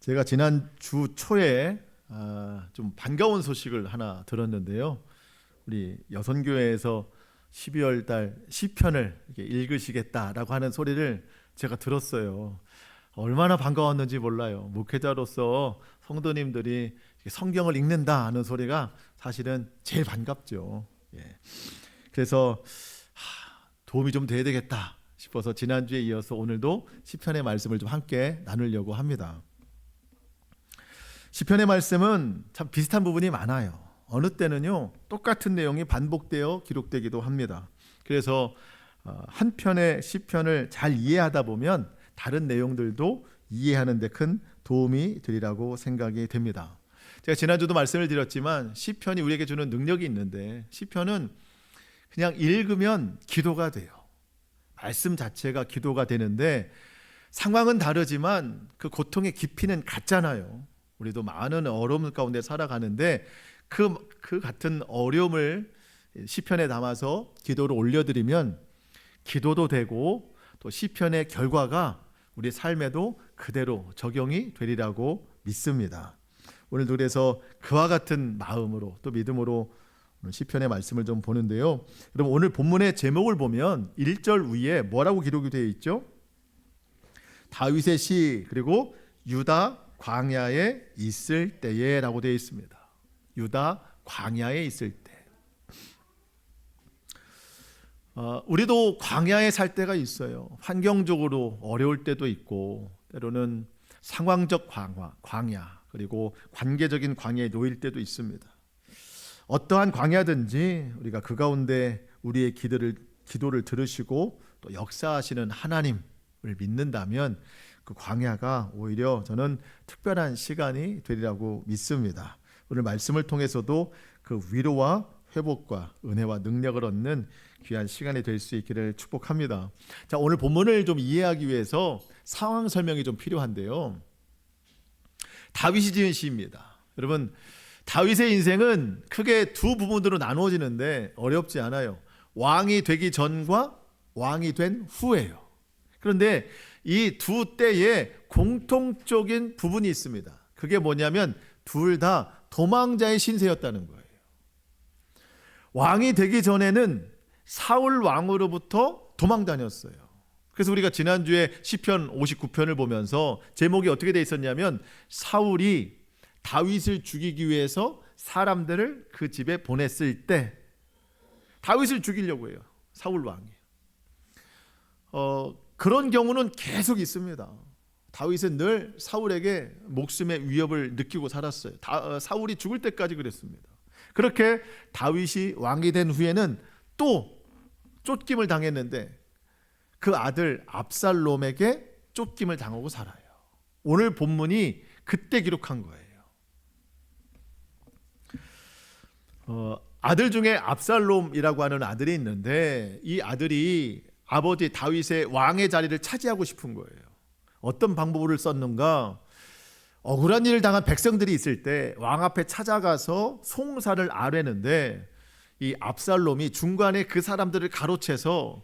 제가 지난 주 초에 좀 반가운 소식을 하나 들었는데요. 우리 여선교회에서 12월 달 시편을 읽으시겠다라고 하는 소리를 제가 들었어요. 얼마나 반가웠는지 몰라요. 목회자로서 성도님들이 성경을 읽는다 하는 소리가 사실은 제일 반갑죠. 그래서 도움이 좀 돼야 되겠다 싶어서 지난주에 이어서 오늘도 시편의 말씀을 좀 함께 나누려고 합니다. 시편의 말씀은 참 비슷한 부분이 많아요. 어느 때는요 똑같은 내용이 반복되어 기록되기도 합니다. 그래서 한 편의 시편을 잘 이해하다 보면 다른 내용들도 이해하는 데 큰 도움이 되리라고 생각이 됩니다. 제가 지난주도 말씀을 드렸지만 시편이 우리에게 주는 능력이 있는데, 시편은 그냥 읽으면 기도가 돼요. 말씀 자체가 기도가 되는데 상황은 다르지만 그 고통의 깊이는 같잖아요. 우리도 많은 어려움 가운데 살아가는데 그 같은 어려움을 시편에 담아서 기도를 올려드리면 기도도 되고 또 시편의 결과가 우리 삶에도 그대로 적용이 되리라고 믿습니다. 오늘도 그래서 그와 같은 마음으로 또 믿음으로 시편의 말씀을 좀 보는데요. 여러분, 오늘 본문의 제목을 보면 1절 위에 뭐라고 기록이 되어 있죠? 다윗의 시, 그리고 유다 광야에 있을 때에 라고 되어 있습니다. 유다 광야에 있을 때. 우리도 광야에 살 때가 있어요. 환경적으로 어려울 때도 있고, 때로는 상황적 광야, 그리고 관계적인 광야에 놓일 때도 있습니다. 어떠한 광야든지 우리가 그 가운데 우리의 기도를 들으시고 또 역사하시는 하나님을 믿는다면 그 광야가 오히려 저는 특별한 시간이 되리라고 믿습니다. 오늘 말씀을 통해서도 그 위로와 회복과 은혜와 능력을 얻는 귀한 시간이 될 수 있기를 축복합니다. 자, 오늘 본문을 좀 이해하기 위해서 상황 설명이 좀 필요한데요. 다윗이 지은 시입니다. 여러분, 다윗의 인생은 크게 두 부분으로 나누어지는데 어렵지 않아요. 왕이 되기 전과 왕이 된 후예요. 그런데 이 두 때에 공통적인 부분이 있습니다. 그게 뭐냐면 둘 다 도망자의 신세였다는 거예요. 왕이 되기 전에는 사울 왕으로부터 도망 다녔어요. 그래서 우리가 지난주에 시편 59편을 보면서 제목이 어떻게 돼 있었냐면, 사울이 다윗을 죽이기 위해서 사람들을 그 집에 보냈을 때 다윗을 죽이려고 해요. 사울 왕이. 그런 경우는 계속 있습니다. 다윗은 늘 사울에게 목숨의 위협을 느끼고 살았어요. 사울이 죽을 때까지 그랬습니다. 그렇게 다윗이 왕이 된 후에는 또 쫓김을 당했는데 그 아들 압살롬에게 쫓김을 당하고 살아요. 오늘 본문이 그때 기록한 거예요. 아들 중에 압살롬이라고 하는 아들이 있는데 이 아들이 아버지 다윗의 왕의 자리를 차지하고 싶은 거예요. 어떤 방법을 썼는가? 억울한 일을 당한 백성들이 있을 때 왕 앞에 찾아가서 송사를 아뢰는데 이 압살롬이 중간에 그 사람들을 가로채서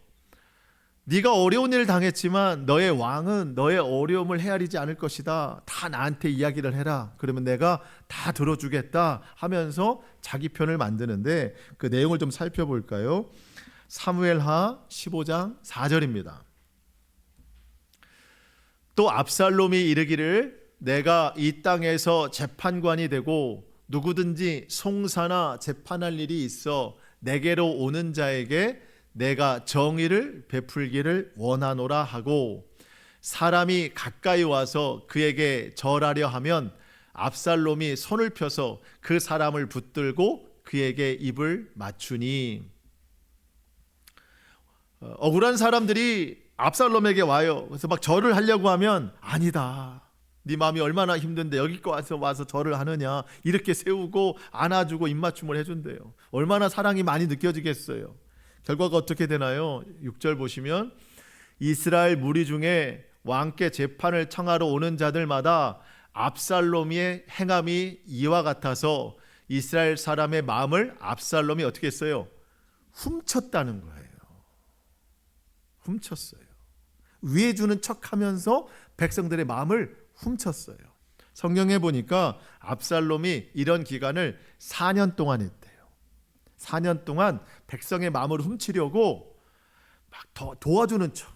네가 어려운 일을 당했지만 너의 왕은 너의 어려움을 헤아리지 않을 것이다. 다 나한테 이야기를 해라. 그러면 내가 다 들어주겠다 하면서 자기 편을 만드는데 그 내용을 좀 살펴볼까요? 사무엘하 15장 4절입니다. 또 압살롬이 이르기를 내가 이 땅에서 재판관이 되고 누구든지 송사나 재판할 일이 있어 내게로 오는 자에게 내가 정의를 베풀기를 원하노라 하고, 사람이 가까이 와서 그에게 절하려 하면 압살롬이 손을 펴서 그 사람을 붙들고 그에게 입을 맞추니. 억울한 사람들이 압살롬에게 와요. 그래서 막 절을 하려고 하면 아니다. 네 마음이 얼마나 힘든데 여기까지 와서 절을 하느냐. 이렇게 세우고 안아주고 입맞춤을 해준대요. 얼마나 사랑이 많이 느껴지겠어요. 결과가 어떻게 되나요? 6절 보시면 이스라엘 무리 중에 왕께 재판을 청하러 오는 자들마다 압살롬의 행함이 이와 같아서 이스라엘 사람의 마음을 압살롬이 어떻게 했어요? 훔쳤다는 거예요. 훔쳤어요. 위해 주는 척하면서 백성들의 마음을 훔쳤어요. 성경에 보니까 압살롬이 이런 기간을 4년 동안 했대요. 4년 동안 백성의 마음을 훔치려고 막 더 도와주는 척,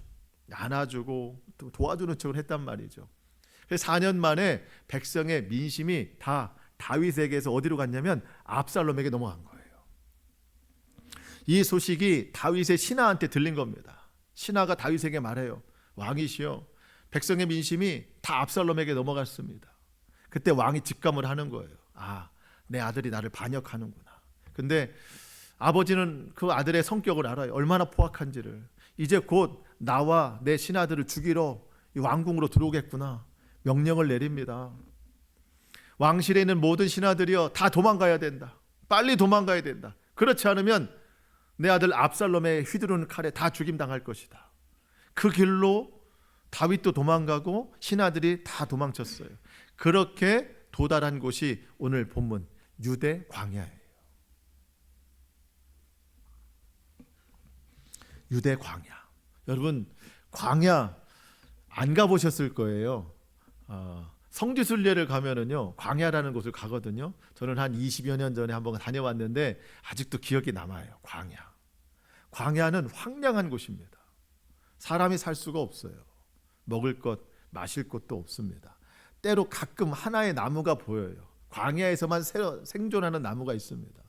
안아주고 또 도와주는 척을 했단 말이죠. 그래서 4년 만에 백성의 민심이 다 다윗에게서 어디로 갔냐면 압살롬에게 넘어간 거예요. 이 소식이 다윗의 신하한테 들린 겁니다. 신하가 다윗에게 말해요. 왕이시여, 백성의 민심이 다 압살롬에게 넘어갔습니다. 그때 왕이 직감을 하는 거예요. 아, 내 아들이 나를 반역하는구나. 근데 아버지는 그 아들의 성격을 알아요. 얼마나 포악한지를. 이제 곧 나와 내 신하들을 죽이러 이 왕궁으로 들어오겠구나. 명령을 내립니다. 왕실에 있는 모든 신하들이여 다 도망가야 된다. 빨리 도망가야 된다. 그렇지 않으면 내 아들 압살롬의 휘두르는 칼에 다 죽임당할 것이다. 그 길로 다윗도 도망가고 신하들이 다 도망쳤어요. 그렇게 도달한 곳이 오늘 본문 유대 광야예요. 유대 광야. 여러분, 광야 안 가보셨을 거예요. 성지순례를 가면은요, 광야라는 곳을 가거든요. 저는 한 20여 년 전에 한번 다녀왔는데 아직도 기억이 남아요. 광야. 광야는 황량한 곳입니다. 사람이 살 수가 없어요. 먹을 것, 마실 것도 없습니다. 때로 가끔 하나의 나무가 보여요. 광야에서만 생존하는 나무가 있습니다.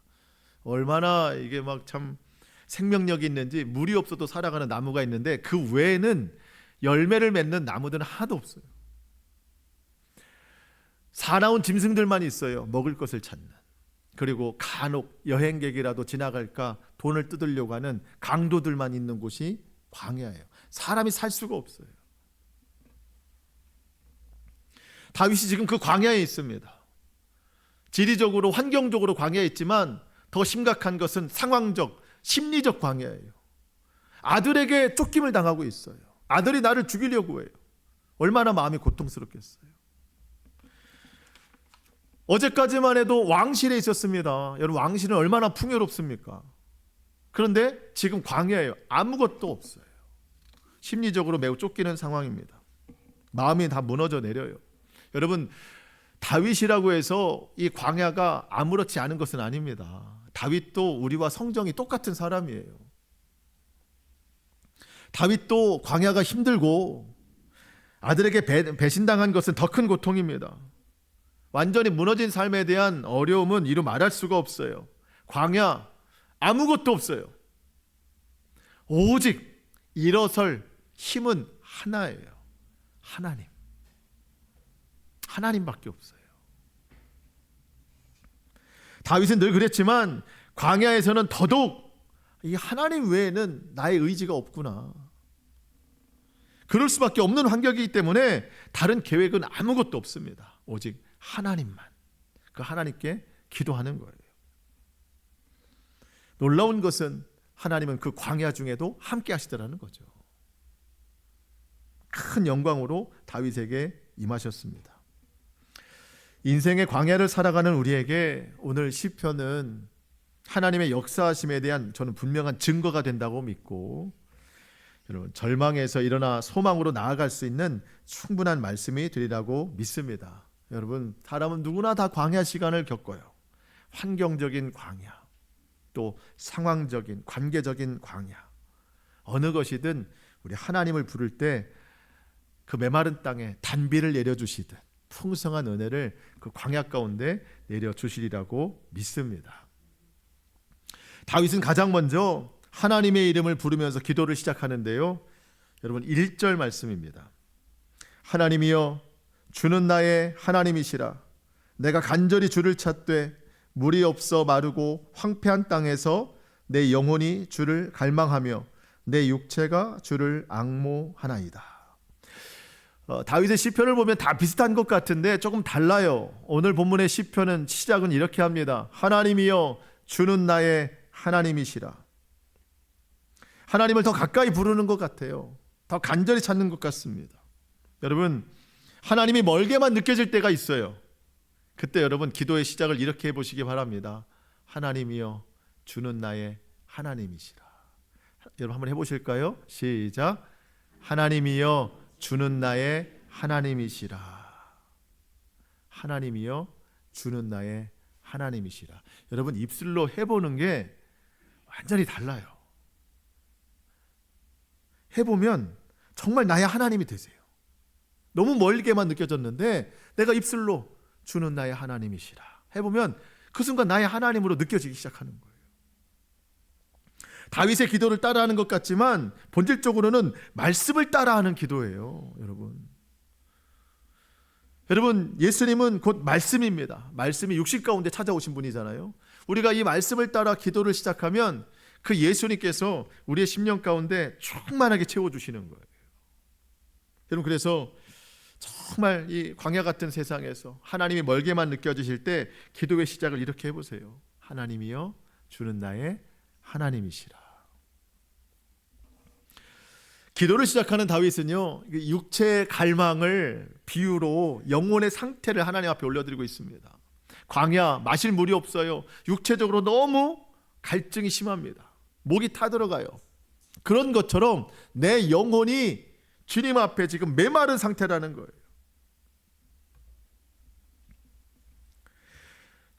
얼마나 이게 막 참 생명력이 있는지, 물이 없어도 살아가는 나무가 있는데 그 외에는 열매를 맺는 나무들은 하나도 없어요. 사나운 짐승들만 있어요. 먹을 것을 찾는. 그리고 간혹 여행객이라도 지나갈까 돈을 뜯으려고 하는 강도들만 있는 곳이 광야예요. 사람이 살 수가 없어요. 다윗이 지금 그 광야에 있습니다. 지리적으로 환경적으로 광야에 있지만 더 심각한 것은 상황적, 심리적 광야예요. 아들에게 쫓김을 당하고 있어요. 아들이 나를 죽이려고 해요. 얼마나 마음이 고통스럽겠어요. 어제까지만 해도 왕실에 있었습니다. 여러분, 왕실은 얼마나 풍요롭습니까? 그런데 지금 광야예요. 아무것도 없어요. 심리적으로 매우 쫓기는 상황입니다. 마음이 다 무너져 내려요. 여러분, 다윗이라고 해서 이 광야가 아무렇지 않은 것은 아닙니다. 다윗도 우리와 성정이 똑같은 사람이에요. 다윗도 광야가 힘들고 아들에게 배신당한 것은 더 큰 고통입니다. 완전히 무너진 삶에 대한 어려움은 이루 말할 수가 없어요. 광야, 아무것도 없어요. 오직 일어설 힘은 하나예요. 하나님. 하나님밖에 없어요. 다윗은 늘 그랬지만 광야에서는 더더욱 이 하나님 외에는 나의 의지가 없구나. 그럴 수밖에 없는 환경이기 때문에 다른 계획은 아무것도 없습니다. 오직 하나님만. 그 하나님께 기도하는 거예요. 놀라운 것은 하나님은 그 광야 중에도 함께 하시더라는 거죠. 큰 영광으로 다윗에게 임하셨습니다. 인생의 광야를 살아가는 우리에게 오늘 시편은 하나님의 역사하심에 대한 저는 분명한 증거가 된다고 믿고, 여러분, 절망에서 일어나 소망으로 나아갈 수 있는 충분한 말씀이 되리라고 믿습니다. 여러분, 사람은 누구나 다 광야 시간을 겪어요. 환경적인 광야, 또 상황적인, 관계적인 광야. 어느 것이든 우리 하나님을 부를 때 그 메마른 땅에 단비를 내려주시듯 풍성한 은혜를 그 광야 가운데 내려주시리라고 믿습니다. 다윗은 가장 먼저 하나님의 이름을 부르면서 기도를 시작하는데요. 여러분, 1절 말씀입니다. 하나님이여, 주는 나의 하나님이시라. 내가 간절히 주를 찾되 물이 없어 마르고 황폐한 땅에서 내 영혼이 주를 갈망하며 내 육체가 주를 앙모하나이다. 다윗의 시편을 보면 다 비슷한 것 같은데 조금 달라요. 오늘 본문의 시편은 시작은 이렇게 합니다. 하나님이여, 주는 나의 하나님이시라. 하나님을 더 가까이 부르는 것 같아요. 더 간절히 찾는 것 같습니다. 여러분, 하나님이 멀게만 느껴질 때가 있어요. 그때 여러분, 기도의 시작을 이렇게 해보시기 바랍니다. 하나님이여, 주는 나의 하나님이시라. 여러분, 한번 해보실까요? 시작. 하나님이여, 주는 나의 하나님이시라. 하나님이여 주는 나의 하나님이시라. 여러분, 입술로 해보는 게 완전히 달라요. 해보면 정말 나의 하나님이 되세요. 너무 멀게만 느껴졌는데 내가 입술로 주는 나의 하나님이시라 해보면 그 순간 나의 하나님으로 느껴지기 시작하는 거예요. 다윗의 기도를 따라하는 것 같지만 본질적으로는 말씀을 따라하는 기도예요. 여러분, 예수님은 곧 말씀입니다. 말씀이 육신 가운데 찾아오신 분이잖아요. 우리가 이 말씀을 따라 기도를 시작하면 그 예수님께서 우리의 심령 가운데 충만하게 채워주시는 거예요. 여러분, 그래서 정말 이 광야 같은 세상에서 하나님이 멀게만 느껴지실 때 기도의 시작을 이렇게 해보세요. 하나님이여 주는 나의 하나님이시라. 기도를 시작하는 다윗은요, 육체의 갈망을 비유로 영혼의 상태를 하나님 앞에 올려드리고 있습니다. 광야, 마실 물이 없어요. 육체적으로 너무 갈증이 심합니다. 목이 타들어가요. 그런 것처럼 내 영혼이 주님 앞에 지금 메마른 상태라는 거예요.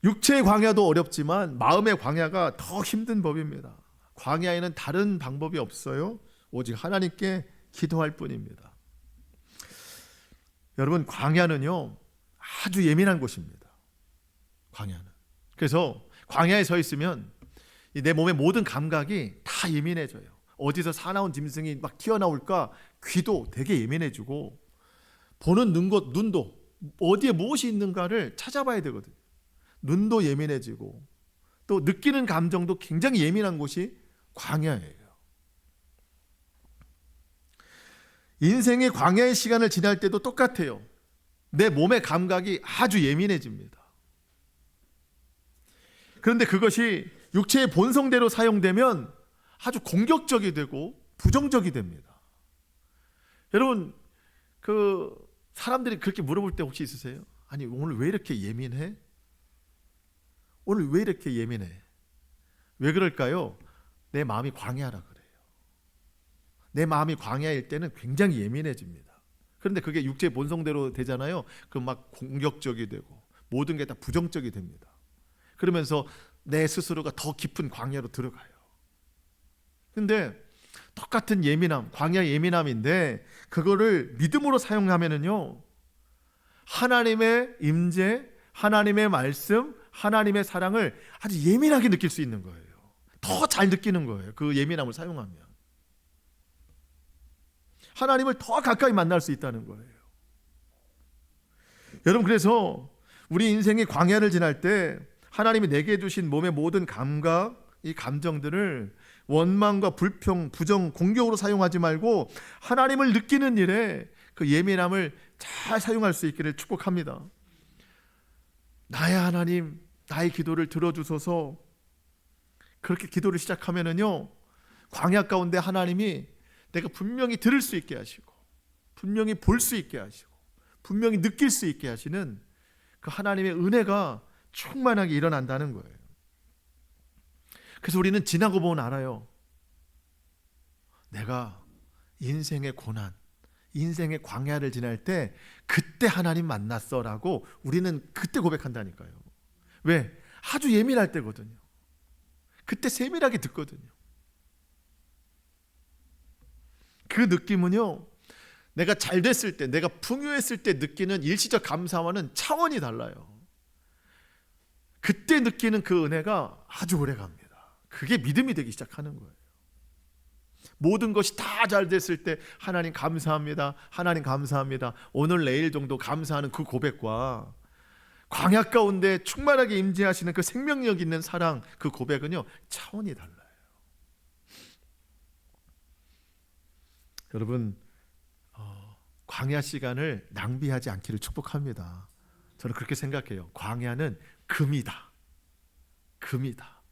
육체의 광야도 어렵지만 마음의 광야가 더 힘든 법입니다. 광야에는 다른 방법이 없어요. 오직 하나님께 기도할 뿐입니다. 여러분, 광야는요 아주 예민한 곳입니다. 광야는. 그래서 광야에 서 있으면 내 몸의 모든 감각이 다 예민해져요. 어디서 사나운 짐승이 막 튀어나올까 귀도 되게 예민해지고 보는 눈도 어디에 무엇이 있는가를 찾아봐야 되거든요. 눈도 예민해지고 또 느끼는 감정도 굉장히 예민한 곳이 광야예요. 인생의 광야의 시간을 지날 때도 똑같아요. 내 몸의 감각이 아주 예민해집니다. 그런데 그것이 육체의 본성대로 사용되면 아주 공격적이 되고 부정적이 됩니다. 여러분, 사람들이 그렇게 물어볼 때 혹시 있으세요? 아니, 오늘 왜 이렇게 예민해? 오늘 왜 이렇게 예민해? 왜 그럴까요? 내 마음이 광야라 그래요. 내 마음이 광야일 때는 굉장히 예민해집니다. 그런데 그게 육체의 본성대로 되잖아요. 그럼 막 공격적이 되고 모든 게 다 부정적이 됩니다. 그러면서 내 스스로가 더 깊은 광야로 들어가요. 근데 똑같은 예민함, 광야 예민함인데 그거를 믿음으로 사용하면은요, 하나님의 임재, 하나님의 말씀, 하나님의 사랑을 아주 예민하게 느낄 수 있는 거예요. 더 잘 느끼는 거예요. 그 예민함을 사용하면 하나님을 더 가까이 만날 수 있다는 거예요. 여러분, 그래서 우리 인생의 광야를 지날 때 하나님이 내게 주신 몸의 모든 감각, 이 감정들을 원망과 불평, 부정, 공격으로 사용하지 말고 하나님을 느끼는 일에 그 예민함을 잘 사용할 수 있기를 축복합니다. 나의 하나님, 나의 기도를 들어주소서. 그렇게 기도를 시작하면은요, 광야 가운데 하나님이 내가 분명히 들을 수 있게 하시고 분명히 볼 수 있게 하시고 분명히 느낄 수 있게 하시는 그 하나님의 은혜가 충만하게 일어난다는 거예요. 그래서 우리는 지나고 보면 알아요. 내가 인생의 고난, 인생의 광야를 지날 때 그때 하나님 만났어라고 우리는 그때 고백한다니까요. 왜? 아주 예민할 때거든요. 그때 세밀하게 듣거든요. 그 느낌은요, 내가 잘 됐을 때, 내가 풍요했을 때 느끼는 일시적 감사와는 차원이 달라요. 그때 느끼는 그 은혜가 아주 오래 갑니다. 그게 믿음이 되기 시작하는 거예요. 모든 것이 다 잘 됐을 때 하나님 감사합니다, 하나님 감사합니다, 오늘 내일 정도 감사하는 그 고백과 광야 가운데 충만하게 임재하시는 그 생명력 있는 사랑, 그 고백은요 차원이 달라요. 여러분, 광야 시간을 낭비하지 않기를 축복합니다. 저는 그렇게 생각해요. 광야는 금이다. 금이다.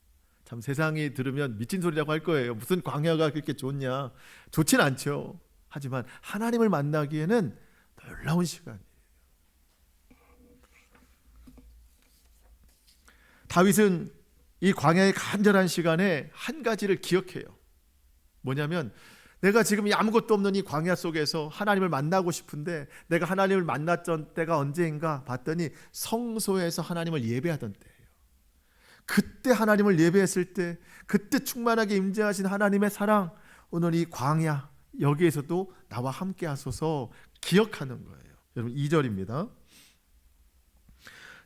참 세상이 들으면 미친 소리라고 할 거예요. 무슨 광야가 그렇게 좋냐? 좋진 않죠. 하지만 하나님을 만나기에는 놀라운 시간이에요. 다윗은 이 광야의 간절한 시간에 한 가지를 기억해요. 뭐냐면 내가 지금 이 아무것도 없는 이 광야 속에서 하나님을 만나고 싶은데 내가 하나님을 만났던 때가 언제인가 봤더니 성소에서 하나님을 예배하던 때예요. 그때 하나님을 예배했을 때 그때 충만하게 임재하신 하나님의 사랑, 오늘 이 광야 여기에서도 나와 함께 하소서 기억하는 거예요. 여러분 2절입니다.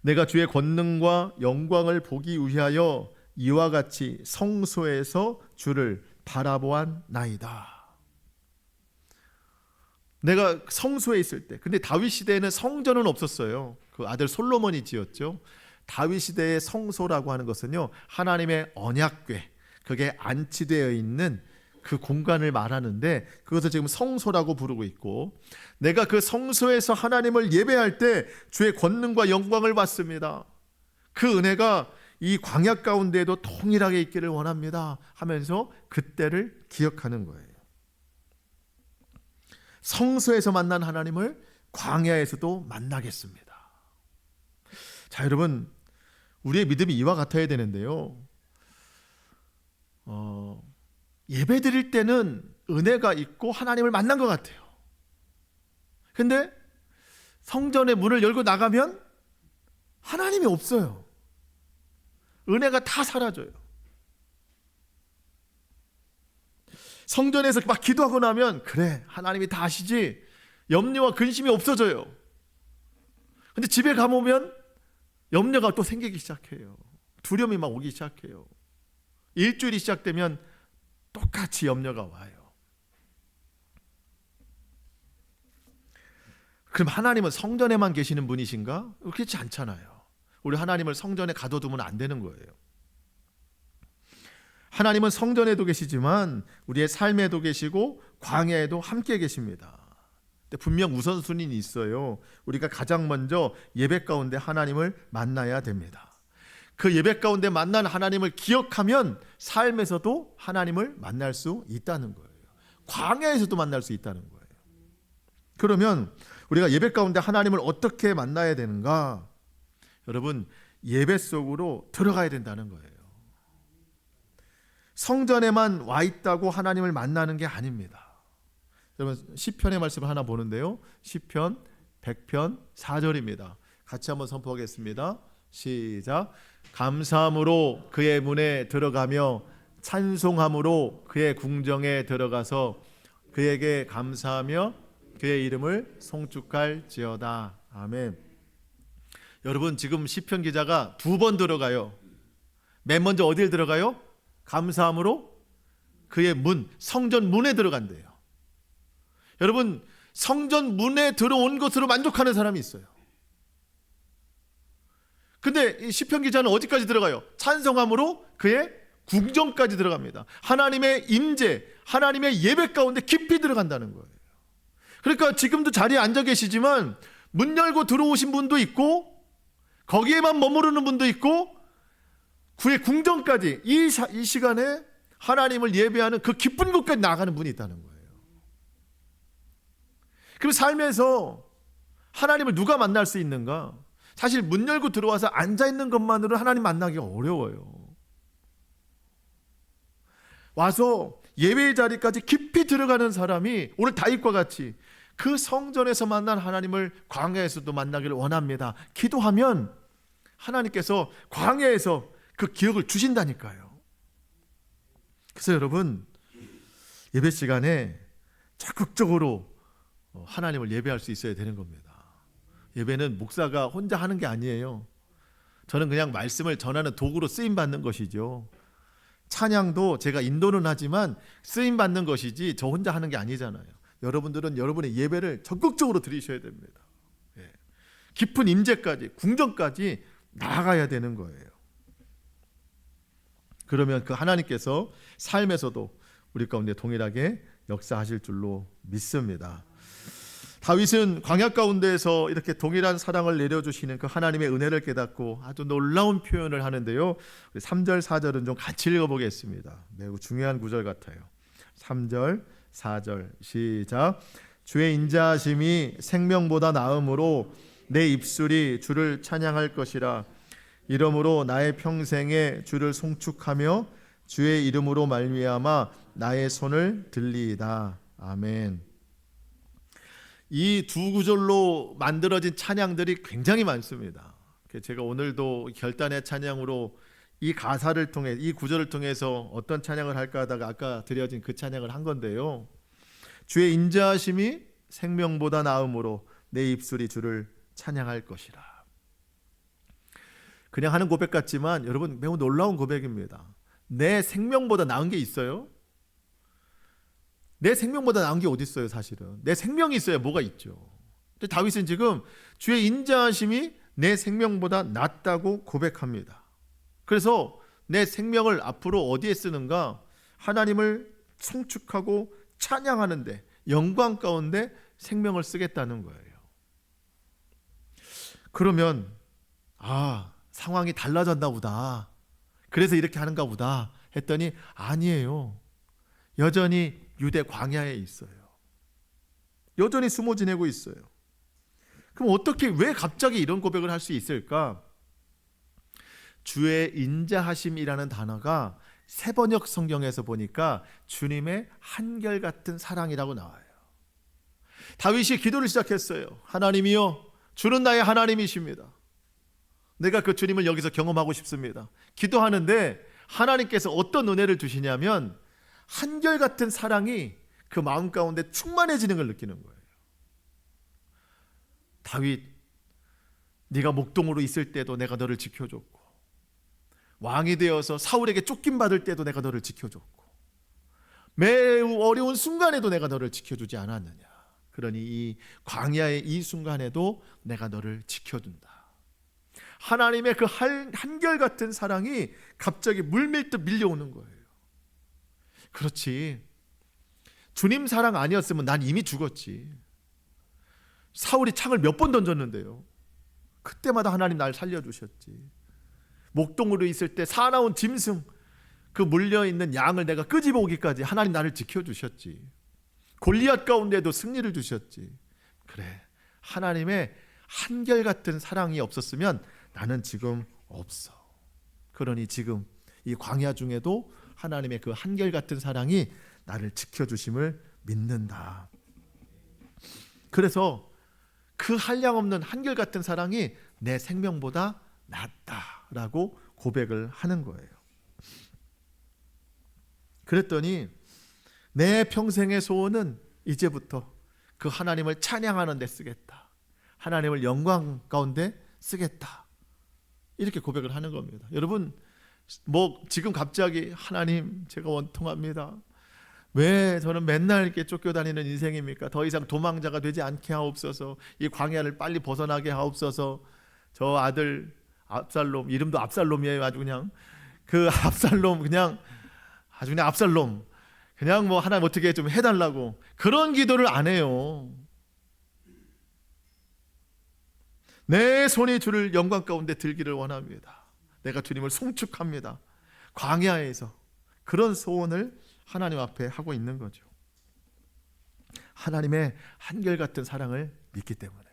내가 주의 권능과 영광을 보기 위하여 이와 같이 성소에서 주를 바라보았나이다. 내가 성소에 있을 때, 근데 다윗 시대에는 성전은 없었어요. 그 아들 솔로몬이 지었죠. 다윗 시대의 성소라고 하는 것은요, 하나님의 언약궤, 그게 안치되어 있는 그 공간을 말하는데 그것을 지금 성소라고 부르고 있고, 내가 그 성소에서 하나님을 예배할 때 주의 권능과 영광을 받습니다. 그 은혜가 이 광야 가운데에도 동일하게 있기를 원합니다 하면서 그때를 기억하는 거예요. 성소에서 만난 하나님을 광야에서도 만나겠습니다. 자, 여러분, 우리의 믿음이 이와 같아야 되는데요. 예배 드릴 때는 은혜가 있고 하나님을 만난 것 같아요. 근데 성전의 문을 열고 나가면 하나님이 없어요. 은혜가 다 사라져요. 성전에서 막 기도하고 나면 그래, 하나님이 다 아시지, 염려와 근심이 없어져요. 근데 집에 가보면 염려가 또 생기기 시작해요. 두려움이 막 오기 시작해요. 일주일이 시작되면 똑같이 염려가 와요. 그럼 하나님은 성전에만 계시는 분이신가? 그렇지 않잖아요. 우리 하나님을 성전에 가둬두면 안 되는 거예요. 하나님은 성전에도 계시지만 우리의 삶에도 계시고 광야에도 함께 계십니다. 근데 분명 우선순위는 있어요. 우리가 가장 먼저 예배 가운데 하나님을 만나야 됩니다. 그 예배 가운데 만난 하나님을 기억하면 삶에서도 하나님을 만날 수 있다는 거예요. 광야에서도 만날 수 있다는 거예요. 그러면 우리가 예배 가운데 하나님을 어떻게 만나야 되는가? 여러분, 예배 속으로 들어가야 된다는 거예요. 성전에만 와 있다고 하나님을 만나는 게 아닙니다. 여러분, 시편의 말씀을 하나 보는데요. 시편 100편 4절입니다. 같이 한번 선포하겠습니다. 시작. 감사함으로 그의 문에 들어가며 찬송함으로 그의 궁정에 들어가서 그에게 감사하며 그의 이름을 송축할지어다. 아멘. 여러분, 지금 시편 기자가 2번 들어가요. 맨 먼저 어딜 들어가요? 감사함으로 그의 문, 성전 문에 들어간대요. 여러분, 성전 문에 들어온 것으로 만족하는 사람이 있어요. 근데 이 시편 기자는 어디까지 들어가요? 찬송함으로 그의 궁정까지 들어갑니다. 하나님의 임재, 하나님의 예배 가운데 깊이 들어간다는 거예요. 그러니까 지금도 자리에 앉아 계시지만 문 열고 들어오신 분도 있고 거기에만 머무르는 분도 있고 그의 궁정까지 이 시간에 하나님을 예배하는 그 깊은 곳까지 나가는 분이 있다는 거예요. 그럼 삶에서 하나님을 누가 만날 수 있는가? 사실 문 열고 들어와서 앉아있는 것만으로 하나님 만나기가 어려워요. 와서 예배의 자리까지 깊이 들어가는 사람이 오늘 다윗과 같이 그 성전에서 만난 하나님을 광야에서도 만나기를 원합니다. 기도하면 하나님께서 광야에서 그 기억을 주신다니까요. 그래서 여러분, 예배 시간에 적극적으로 하나님을 예배할 수 있어야 되는 겁니다. 예배는 목사가 혼자 하는 게 아니에요. 저는 그냥 말씀을 전하는 도구로 쓰임받는 것이죠. 찬양도 제가 인도는 하지만 쓰임받는 것이지 저 혼자 하는 게 아니잖아요. 여러분들은 여러분의 예배를 적극적으로 드리셔야 됩니다. 깊은 임재까지, 궁정까지 나아가야 되는 거예요. 그러면 그 하나님께서 삶에서도 우리 가운데 동일하게 역사하실 줄로 믿습니다. 다윗은 광야 가운데에서 이렇게 동일한 사랑을 내려주시는 그 하나님의 은혜를 깨닫고 아주 놀라운 표현을 하는데요. 3절, 4절은 좀 같이 읽어보겠습니다. 매우 중요한 구절 같아요. 3절, 4절 시작. 주의 인자하심이 생명보다 나음으로 내 입술이 주를 찬양할 것이라. 이러므로 나의 평생에 주를 송축하며 주의 이름으로 말미암아 나의 손을 들리이다. 아멘. 이 두 구절로 만들어진 찬양들이 굉장히 많습니다. 제가 오늘도 결단의 찬양으로 이 가사를 통해, 이 구절을 통해서 어떤 찬양을 할까 하다가 아까 드려진 그 찬양을 한 건데요. 주의 인자하심이 생명보다 나음으로 내 입술이 주를 찬양할 것이라. 그냥 하는 고백 같지만 여러분 매우 놀라운 고백입니다. 내 생명보다 나은 게 있어요? 내 생명보다 나은 게 어디 있어요? 사실은 내 생명이 있어야 뭐가 있죠. 근데 다윗은 지금 주의 인자하심이 내 생명보다 낫다고 고백합니다. 그래서 내 생명을 앞으로 어디에 쓰는가? 하나님을 송축하고 찬양하는데, 영광 가운데 생명을 쓰겠다는 거예요. 그러면 상황이 달라졌나 보다, 그래서 이렇게 하는가 보다 했더니 아니에요. 여전히 유대 광야에 있어요. 여전히 숨어 지내고 있어요. 그럼 왜 갑자기 이런 고백을 할 수 있을까? 주의 인자하심이라는 단어가 세번역 성경에서 보니까 주님의 한결같은 사랑이라고 나와요. 다윗이 기도를 시작했어요. 하나님이여, 주는 나의 하나님이십니다. 내가 그 주님을 여기서 경험하고 싶습니다. 기도하는데 하나님께서 어떤 은혜를 주시냐면 한결같은 사랑이 그 마음 가운데 충만해지는 걸 느끼는 거예요. 다윗, 네가 목동으로 있을 때도 내가 너를 지켜줬고, 왕이 되어서 사울에게 쫓김받을 때도 내가 너를 지켜줬고, 매우 어려운 순간에도 내가 너를 지켜주지 않았느냐. 그러니 이 광야의 이 순간에도 내가 너를 지켜준다. 하나님의 그 한결같은 사랑이 갑자기 물밀듯 밀려오는 거예요. 그렇지, 주님 사랑 아니었으면 난 이미 죽었지. 사울이 창을 몇 번 던졌는데요, 그때마다 하나님 날 살려주셨지. 목동으로 있을 때 사나운 짐승, 그 물려있는 양을 내가 끄집어 오기까지 하나님 나를 지켜주셨지. 골리앗 가운데도 승리를 주셨지. 그래, 하나님의 한결같은 사랑이 없었으면 나는 지금 없어. 그러니 지금 이 광야 중에도 하나님의 그 한결같은 사랑이 나를 지켜주심을 믿는다. 그래서 그 한량없는 한결같은 사랑이 내 생명보다 낫다라고 고백을 하는 거예요. 그랬더니 내 평생의 소원은 이제부터 그 하나님을 찬양하는 데 쓰겠다. 하나님을 영광 가운데 쓰겠다. 이렇게 고백을 하는 겁니다. 여러분, 지금 갑자기 하나님, 제가 원통합니다. 왜 저는 맨날 이렇게 쫓겨다니는 인생입니까? 더 이상 도망자가 되지 않게 하옵소서. 이 광야를 빨리 벗어나게 하옵소서. 저 아들 압살롬, 이름도 압살롬이에요. 아주 그냥 그 압살롬, 아주 그냥 압살롬, 그냥 하나님 어떻게 좀 해달라고, 그런 기도를 안 해요. 내 손이 주를 영광 가운데 들기를 원합니다. 내가 주님을 송축합니다. 광야에서 그런 소원을 하나님 앞에 하고 있는 거죠. 하나님의 한결같은 사랑을 믿기 때문에.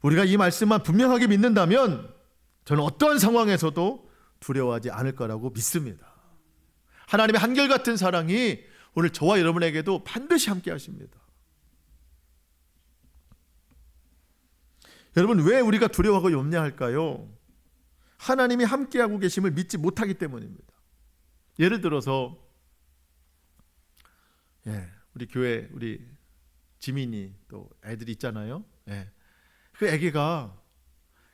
우리가 이 말씀만 분명하게 믿는다면 저는 어떠한 상황에서도 두려워하지 않을 거라고 믿습니다. 하나님의 한결같은 사랑이 오늘 저와 여러분에게도 반드시 함께 하십니다. 여러분, 왜 우리가 두려워하고 염려할까요? 하나님이 함께하고 계심을 믿지 못하기 때문입니다. 예를 들어서 우리 교회 우리 지민이 또 애들이 있잖아요. 그 애기가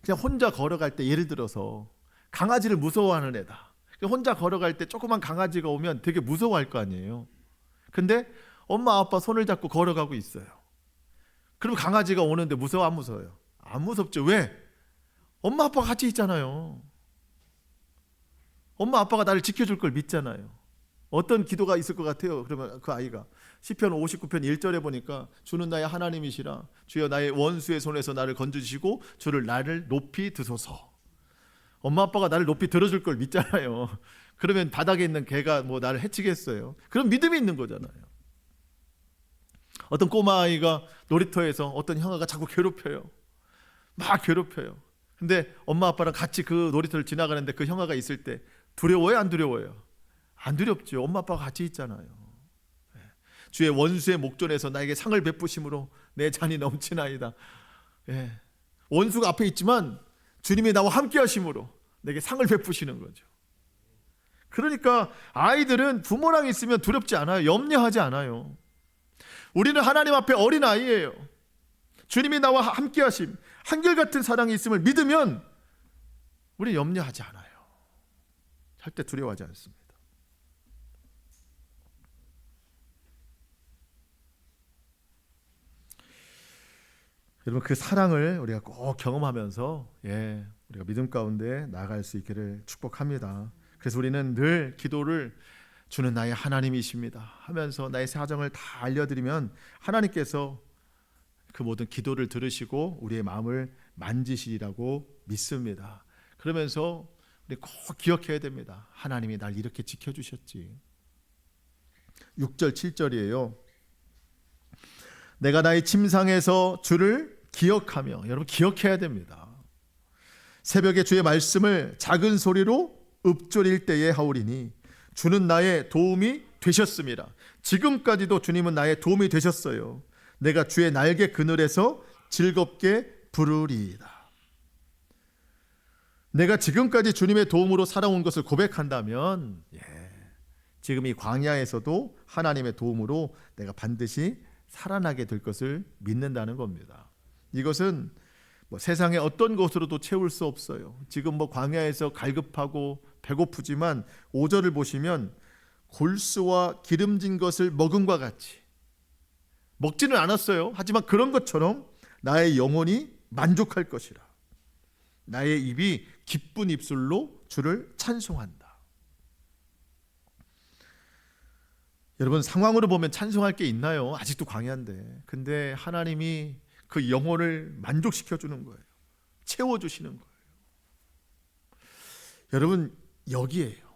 그냥 혼자 걸어갈 때, 예를 들어서 강아지를 무서워하는 애다. 혼자 걸어갈 때 조그만 강아지가 오면 되게 무서워할 거 아니에요. 근데 엄마 아빠 손을 잡고 걸어가고 있어요. 그럼 강아지가 오는데 무서워 안 무서워요? 안 무섭죠. 왜? 엄마 아빠가 같이 있잖아요. 엄마 아빠가 나를 지켜줄 걸 믿잖아요. 어떤 기도가 있을 것 같아요? 그러면 그 아이가 시편 59편 1절에 보니까 주는 나의 하나님이시라, 주여 나의 원수의 손에서 나를 건져주시고 주를 나를 높이 드소서. 엄마 아빠가 나를 높이 들어줄 걸 믿잖아요. 그러면 바닥에 있는 개가 나를 해치겠어요? 그런 믿음이 있는 거잖아요. 어떤 꼬마아이가 놀이터에서 어떤 형아가 자꾸 괴롭혀요. 막 괴롭혀요. 근데 엄마 아빠랑 같이 그 놀이터를 지나가는데 그 형아가 있을 때 두려워요, 안 두려워요? 안 두렵죠. 엄마 아빠가 같이 있잖아요. 주의 원수의 목전에서 나에게 상을 베푸심으로 내 잔이 넘치나이다. 원수가 앞에 있지만 주님이 나와 함께 하심으로 내게 상을 베푸시는 거죠. 그러니까 아이들은 부모랑 있으면 두렵지 않아요. 염려하지 않아요. 우리는 하나님 앞에 어린아이예요. 주님이 나와 함께 하심, 한결같은 사랑이 있음을 믿으면 우리 염려하지 않아요. 절대 두려워하지 않습니다. 여러분, 그 사랑을 우리가 꼭 경험하면서 우리가 믿음 가운데 나아갈 수 있기를 축복합니다. 그래서 우리는 늘 기도를 주는 나의 하나님이십니다 하면서 나의 사정을 다 알려드리면 하나님께서 그 모든 기도를 들으시고 우리의 마음을 만지시리라고 믿습니다. 그러면서 우리 꼭 기억해야 됩니다. 하나님이 날 이렇게 지켜주셨지. 6절 7절이에요. 내가 나의 침상에서 주를 기억하며, 여러분 기억해야 됩니다. 새벽에 주의 말씀을 작은 소리로 읊조릴 때에 하오리니 주는 나의 도움이 되셨습니다. 지금까지도 주님은 나의 도움이 되셨어요. 내가 주의 날개 그늘에서 즐겁게 부르리이다. 내가 지금까지 주님의 도움으로 살아온 것을 고백한다면 지금 이 광야에서도 하나님의 도움으로 내가 반드시 살아나게 될 것을 믿는다는 겁니다. 이것은 세상의 어떤 것으로도 채울 수 없어요. 지금 광야에서 갈급하고 배고프지만 5절을 보시면 골수와 기름진 것을 먹음과 같이, 먹지는 않았어요. 하지만 그런 것처럼 나의 영혼이 만족할 것이라. 나의 입이 기쁜 입술로 주를 찬송한다. 여러분, 상황으로 보면 찬송할 게 있나요? 아직도 광야인데. 근데 하나님이 그 영혼을 만족시켜 주는 거예요. 채워주시는 거예요. 여러분, 여기에요.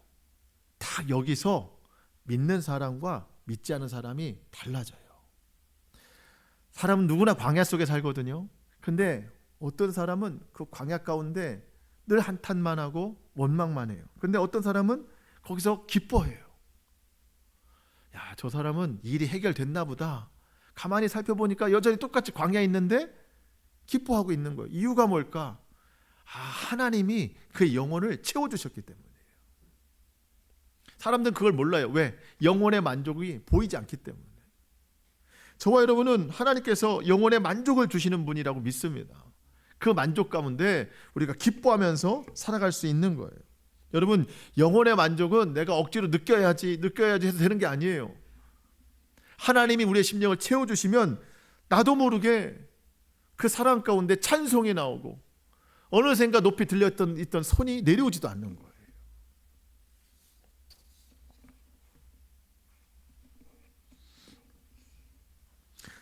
딱 여기서 믿는 사람과 믿지 않은 사람이 달라져요. 사람은 누구나 광야 속에 살거든요. 근데 어떤 사람은 그 광야 가운데 늘 한탄만 하고 원망만 해요. 근데 어떤 사람은 거기서 기뻐해요. 야, 저 사람은 일이 해결됐나 보다. 가만히 살펴보니까 여전히 똑같이 광야에 있는데 기뻐하고 있는 거예요. 이유가 뭘까? 하나님이 그 영혼을 채워주셨기 때문이에요. 사람들은 그걸 몰라요. 왜? 영혼의 만족이 보이지 않기 때문에. 저와 여러분은 하나님께서 영혼의 만족을 주시는 분이라고 믿습니다. 그 만족 가운데 우리가 기뻐하면서 살아갈 수 있는 거예요. 여러분, 영혼의 만족은 내가 억지로 느껴야지 해서 되는 게 아니에요. 하나님이 우리의 심령을 채워주시면 나도 모르게 그 사랑 가운데 찬송이 나오고 어느샌가 높이 있던 손이 내려오지도 않는 거예요.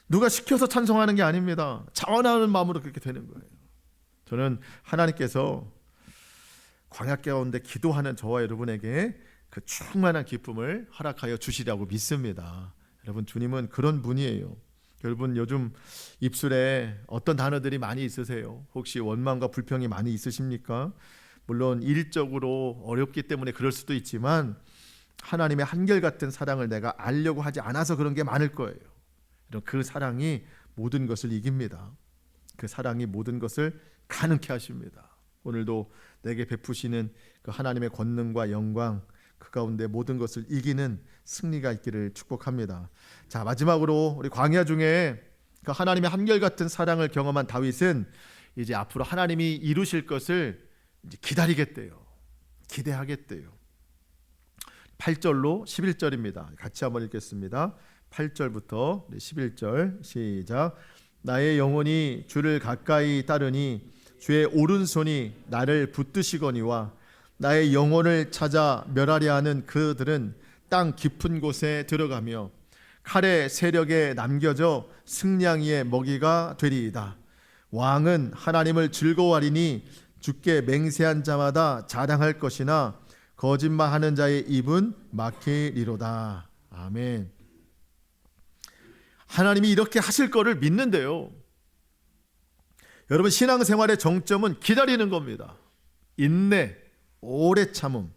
누가 시켜서 찬송하는 게 아닙니다. 자원하는 마음으로 그렇게 되는 거예요. 저는 하나님께서 광야 가운데 기도하는 저와 여러분에게 그 충만한 기쁨을 허락하여 주시라고 믿습니다. 여러분, 주님은 그런 분이에요. 여러분, 요즘 입술에 어떤 단어들이 많이 있으세요? 혹시 원망과 불평이 많이 있으십니까? 물론 일적으로 어렵기 때문에 그럴 수도 있지만 하나님의 한결같은 사랑을 내가 알려고 하지 않아서 그런 게 많을 거예요. 그 사랑이 모든 것을 이깁니다. 그 사랑이 모든 것을 가능케 하십니다. 오늘도 내게 베푸시는 그 하나님의 권능과 영광, 그 가운데 모든 것을 이기는 승리가 있기를 축복합니다. 자, 마지막으로 우리 광야 중에 그 하나님의 한결같은 사랑을 경험한 다윗은 이제 앞으로 하나님이 이루실 것을 이제 기다리겠대요. 기대하겠대요. 8절로 11절입니다. 같이 한번 읽겠습니다. 8절부터 11절 시작. 나의 영혼이 주를 가까이 따르니 주의 오른손이 나를 붙드시거니와 나의 영혼을 찾아 멸하려 하는 그들은 땅 깊은 곳에 들어가며 칼의 세력에 남겨져 승냥이의 먹이가 되리이다. 왕은 하나님을 즐거워하리니 주께 맹세한 자마다 자랑할 것이나 거짓말하는 자의 입은 막히리로다. 아멘. 하나님이 이렇게 하실 거를 믿는데요. 여러분, 신앙생활의 정점은 기다리는 겁니다. 인내, 오래 참음.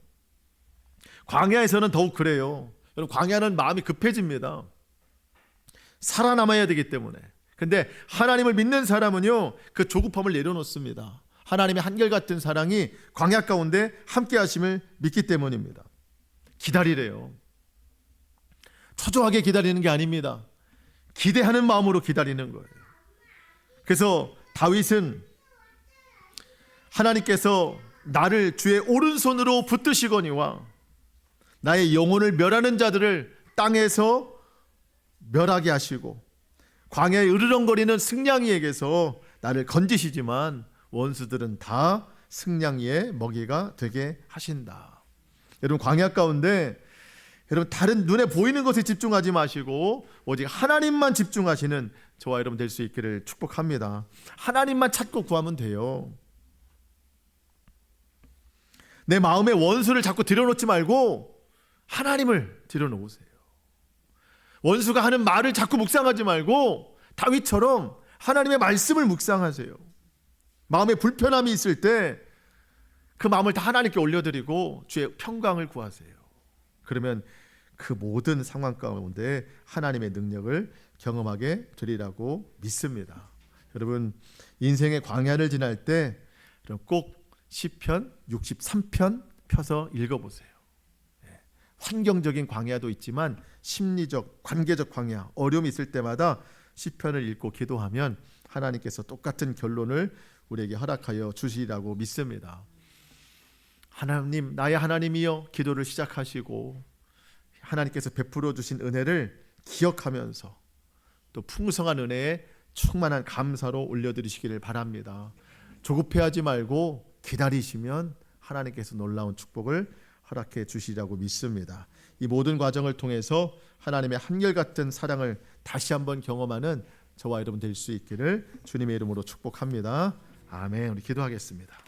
광야에서는 더욱 그래요. 여러분, 광야는 마음이 급해집니다. 살아남아야 되기 때문에. 근데 하나님을 믿는 사람은요, 그 조급함을 내려놓습니다. 하나님의 한결같은 사랑이 광야 가운데 함께 하심을 믿기 때문입니다. 기다리래요. 초조하게 기다리는 게 아닙니다. 기대하는 마음으로 기다리는 거예요. 그래서 다윗은 하나님께서 나를 주의 오른손으로 붙드시거니와 나의 영혼을 멸하는 자들을 땅에서 멸하게 하시고 광야에 으르렁거리는 승냥이에게서 나를 건지시지만 원수들은 다 승냥이의 먹이가 되게 하신다. 여러분, 광야 가운데 여러분 다른 눈에 보이는 것에 집중하지 마시고 오직 하나님만 집중하시는 저와 여러분 될 수 있기를 축복합니다. 하나님만 찾고 구하면 돼요. 내 마음의 원수를 자꾸 들여놓지 말고 하나님을 들여놓으세요. 원수가 하는 말을 자꾸 묵상하지 말고 다윗처럼 하나님의 말씀을 묵상하세요. 마음에 불편함이 있을 때 그 마음을 다 하나님께 올려드리고 주의 평강을 구하세요. 그러면 그 모든 상황 가운데 하나님의 능력을 경험하게 되리라고 믿습니다. 여러분, 인생의 광야를 지날 때 꼭 시편 63편 펴서 읽어보세요. 환경적인 광야도 있지만 심리적, 관계적 광야, 어려움이 있을 때마다 시편을 읽고 기도하면 하나님께서 똑같은 결론을 우리에게 허락하여 주시리라고 믿습니다. 하나님, 나의 하나님이여, 기도를 시작하시고 하나님께서 베풀어 주신 은혜를 기억하면서 또 풍성한 은혜에 충만한 감사로 올려드리시기를 바랍니다. 조급해하지 말고 기다리시면 하나님께서 놀라운 축복을 허락해 주시리라고 믿습니다. 이 모든 과정을 통해서 하나님의 한결같은 사랑을 다시 한번 경험하는 저와 여러분 될 수 있기를 주님의 이름으로 축복합니다. 아멘. 우리 기도하겠습니다.